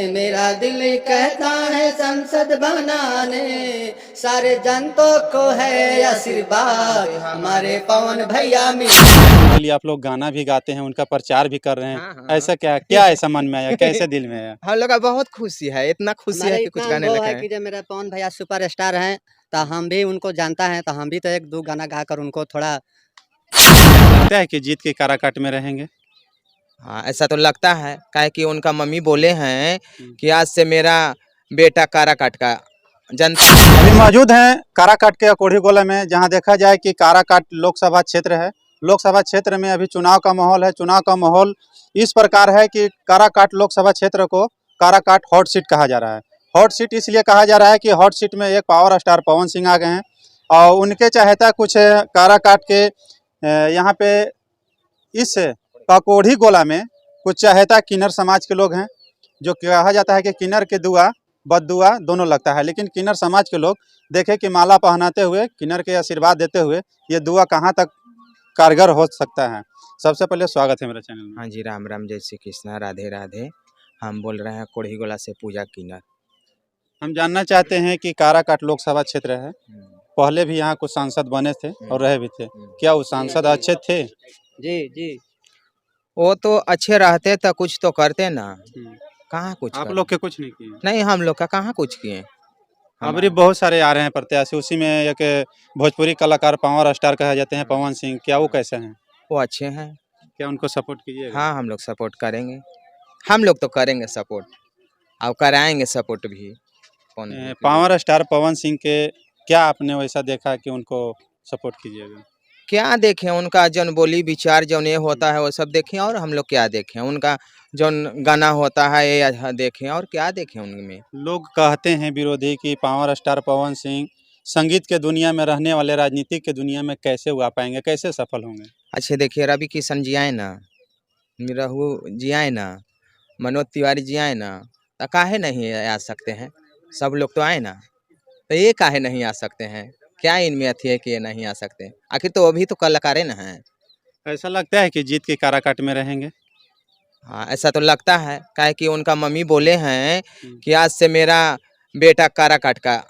मेरा दिल कहता है संसद बनाने, सारे जनता को है आशीर्वाद, हमारे पवन भैया के लिए आप लोग गाना भी गाते हैं, उनका प्रचार भी कर रहे हैं। हाँ। ऐसा क्या क्या ऐसा मन में आया, कैसे दिल में आया? हम लोग का बहुत खुशी है, इतना खुशी है कि कुछ गाने लगे है कि जब मेरा पवन भैया सुपरस्टार हैं तो हम भी उनको जानता है, तो हम भी तो एक दो गाना गाकर उनको थोड़ा लगता है कि जीत के काराकाट में रहेंगे। हाँ, ऐसा तो लगता है, काहे कि उनका मम्मी बोले हैं कि आज से मेरा बेटा काराकाट का जनता। अभी मौजूद हैं काराकाट के अकोढ़ी गोला में, जहां देखा जाए कि काराकाट लोकसभा क्षेत्र है। लोकसभा क्षेत्र में अभी चुनाव का माहौल है। चुनाव का माहौल इस प्रकार है कि काराकाट लोकसभा क्षेत्र को काराकाट हॉट सीट कहा जा रहा है। हॉट सीट इसलिए कहा जा रहा है कि हॉट सीट में एक पावर स्टार पवन सिंह आ गए हैं और उनके चाहता कुछ काराकाट के यहाँ पे इस अकोढ़ी गोला में कुछ चाहता किन्नर समाज के लोग हैं, जो कहा जाता है कि किन्नर के दुआ बददुआ दोनों लगता है। लेकिन किन्नर समाज के लोग देखे कि माला पहनाते हुए, किन्नर के आशीर्वाद देते हुए ये दुआ कहाँ तक कारगर हो सकता है। सबसे पहले स्वागत है मेरे चैनल में। हाँ जी, राम राम, जय श्री कृष्णा, राधे राधे। हम बोल रहे हैं कोढ़ी गोला से पूजा किन्नर। हम जानना चाहते हैं कि काराकाट लोकसभा क्षेत्र है, पहले भी यहाँ कुछ सांसद बने थे और रहे भी थे, क्या वो सांसद अच्छे थे? जी वो तो अच्छे रहते तो कुछ तो करते ना, कहाँ कुछ आप कर... लोग के कुछ नहीं किए? नहीं, हम लोग का कहाँ कुछ किए। अब भी बहुत सारे आ रहे हैं प्रत्याशी, उसी में एक भोजपुरी कलाकार पावर स्टार कहे जाते हैं पवन सिंह, क्या वो कैसे हैं? वो अच्छे हैं। क्या उनको सपोर्ट कीजिएगा? हाँ, हम लोग सपोर्ट करेंगे, हम लोग तो करेंगे सपोर्ट और कराएंगे सपोर्ट भी। पावर स्टार पवन सिंह के क्या आपने वैसा देखा कि उनको सपोर्ट कीजिएगा? क्या देखें, उनका जौन बोली विचार जौन ये होता है वो सब देखें, और हम लोग क्या देखें, उनका जौन गाना होता है ये देखें, और क्या देखें उनमें। लोग कहते हैं विरोधी कि पावर स्टार पवन सिंह संगीत के दुनिया में रहने वाले राजनीति के दुनिया में कैसे हुआ पाएंगे, कैसे सफल होंगे? अच्छे देखिए, रवि किशन जी आए ना, रहू जी आए ना, मनोज तिवारी जी आए ना, तो काहे नहीं आ सकते हैं। सब लोग तो आए ना, तो ये काहे नहीं आ सकते हैं। क्या इनमें अथी है कि ये नहीं आ सकते, आखिर तो अभी तो कलाकार ना हैं। ऐसा लगता है कि जीत के काराकाट में रहेंगे। हाँ, ऐसा तो लगता है, काहे कि उनका मम्मी बोले हैं कि आज से मेरा बेटा काराकाट का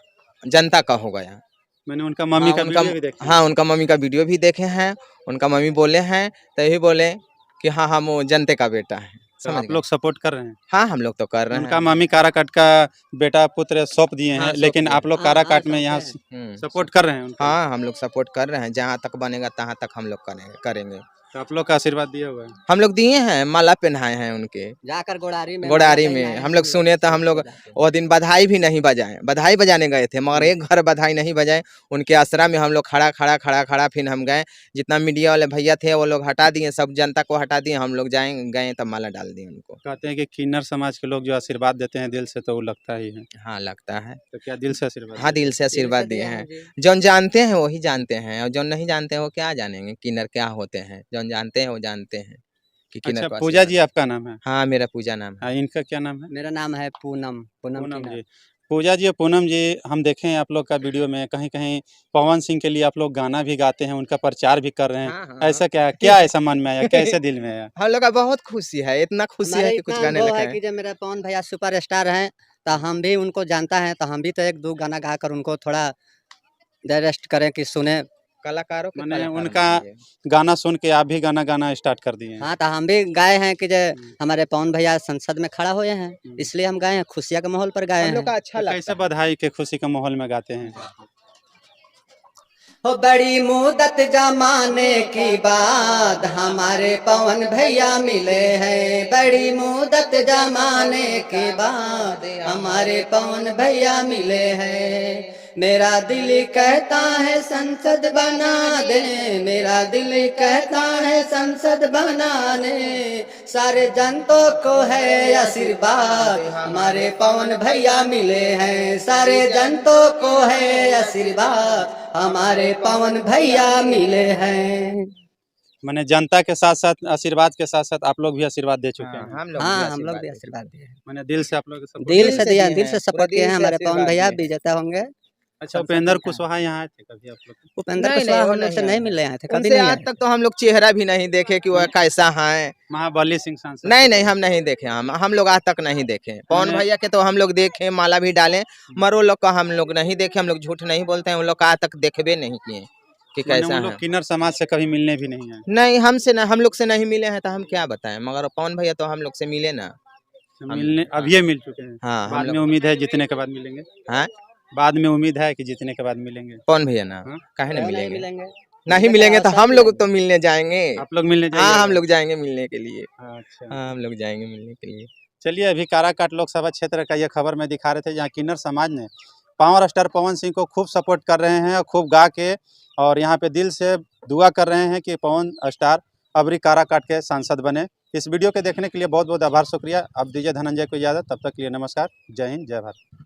जनता का हो गया। मैंने उनका मम्मी का वीडियो भी देखा। हाँ, उनका मम्मी का वीडियो भी देखे हैं। उनका मम्मी बोले हैं तभी बोले कि हाँ हम वो जनते का बेटा है। तो आप लोग सपोर्ट कर रहे हैं? हाँ, हम लोग तो कर रहे हैं। उनका मम्मी काराकाट का बेटा पुत्र सौंप दिए हैं, हाँ, लेकिन आप लोग काराकाट में यहाँ सपोर्ट कर रहे हैं उनका? हाँ, हम लोग सपोर्ट कर रहे हैं, जहाँ तक बनेगा तहाँ तक हम लोग करेंगे। तो आप लोग का आशीर्वाद दिया हुआ है? हम लोग दिए हैं, माला पहनाए हैं उनके जाकर गोड़ारी में हम लोग सुने तो हम लोग वो दिन बधाई भी नहीं बजाए, बधाई बजाने गए थे मगर एक घर बधाई नहीं बजाए। उनके आसरा में हम लोग खड़ा फिर हम गए, जितना मीडिया वाले भैया थे वो लोग हटा दिए, सब जनता को हटा दिए, हम लोग गए तब माला डाल दिए उनको। कहते हैं कि किन्नर समाज के लोग जो आशीर्वाद देते हैं दिल से, तो वो लगता ही है। हाँ, लगता है। तो क्या दिल से आशीर्वाद? हाँ, दिल से आशीर्वाद दिए हैं। जौन जानते हैं वही जानते हैं, और जौन नहीं जानते हैं वो क्या जानेंगे किन्नर क्या होते हैं। जौन जानते हैं वो जानते हैं कि किन्नर। अच्छा, पूजा जी आपका नाम है? हाँ, मेरा पूजा नाम है। इनका क्या नाम है? मेरा नाम है पूनम जी। पूजा जी और पूनम जी, हम देखे हैं आप लोग का वीडियो में कहीं कहीं पवन सिंह के लिए आप लोग गाना भी गाते हैं, उनका प्रचार भी कर रहे हैं। हाँ। ऐसा क्या ऐसा मन में आया, कैसे दिल में आया? हम लोग का बहुत खुशी है, इतना खुशी है कि कुछ गाने लगे है कि जब मेरा पवन भैया सुपरस्टार हैं तो हम भी उनको जानता है, तो हम भी तो एक दो गाना गाकर उनको थोड़ा डायरेक्ट करें कि सुने। कलाकारों के मैंने उनका गाना सुन के आप भी गाना गाना स्टार्ट कर दिए हैं? हाँ, तो हम भी गाए हैं कि जो हमारे पवन भैया संसद में खड़ा हुए हैं, इसलिए हम गाए हैं, खुशियाँ के माहौल पर गाए हैं। हम लोग का अच्छा लगता है। कैसे बधाई के खुशी के माहौल में गाते हैं? हो बड़ी मुद्दत जमाने की बात हमारे पवन भैया मिले हैं, बड़ी मुद्दत जमाने के बाद हमारे पवन भैया मिले हैं। मेरा दिल कहता है संसद बना दे, मेरा दिल कहता है संसद बनाने, सारे जनता को है आशीर्वाद, हमारे पवन भैया मिले हैं, सारे जनता को है आशीर्वाद, हमारे पवन भैया मिले हैं। मैंने जनता के साथ साथ आशीर्वाद के साथ साथ आप लोग भी आशीर्वाद दे चुके हैं। हम लोग भी आशीर्वाद दिए हैं। मैंने दिल से आप लोग दिल से दिया, दिल से सपोर्ट किए हैं, हमारे पवन भैया विजेता होंगे। अच्छा, उपेंद्र कुशवाहा यहाँ आए थे कभी आप लोग? उपेंद्र नहीं, कुशवाहा नहीं, वो हम लोग से नहीं नहीं आए। मिले आए थे, कभी उनसे नहीं आज आए। तक तो हम लोग चेहरा भी नहीं देखे कि वह कैसा है। महाबली सिंह सांसद नहीं थे नहीं कभी? हम नहीं देखे, हम लोग आज तक नहीं देखे। पवन मैंने- भैया के तो हम लोग देखे, माला भी डाले, मगर वो लोग का हम लोग नहीं देखे। हम लोग झूठ नहीं बोलते हैं, उन लोग का आज तक देखबे नहीं किए कि मैंने कैसा उन लोग है। किन्नर समाज से कभी मिलने भी नहीं आए। नहीं हमसे ना, हम लोग से नहीं मिले हैं तो हम क्या बताएं, मगर पवन भैया तो हम लोग से मिले ना। हम मिलने अभी मिल चुके हैं। हाँ, हम बाद में लोग उम्मीद है जीतने के बाद मिलेंगे। हाँ बाद में उम्मीद है कि जीतने के बाद मिलेंगे। पवन भैया ना, हाँ? काहे क्यों नहीं नहीं मिलेंगे? मिलेंगे? नहीं मिलेंगे तो हम लोग तो मिलने जाएंगे। आप लोग मिलने हाँ हम जाइएगा? लोग जाएंगे मिलने के लिए। अच्छा, हाँ हम लोग जाएंगे मिलने के लिए। चलिए अभी काराकाट लोकसभा क्षेत्र का ये खबर में दिखा रहे थे, जहाँ किन्नर समाज ने पावर स्टार पवन सिंह को खूब सपोर्ट कर रहे हैं और खूब गा के और यहाँ पे दिल से दुआ कर रहे हैं कि पवन स्टार अबरी काराकाट के सांसद बने। इस वीडियो के देखने के लिए बहुत बहुत आभार, शुक्रिया। अब दीजिए धनंजय को इजाज़त, तब तक के लिए नमस्कार, जय हिंद, जय भारत।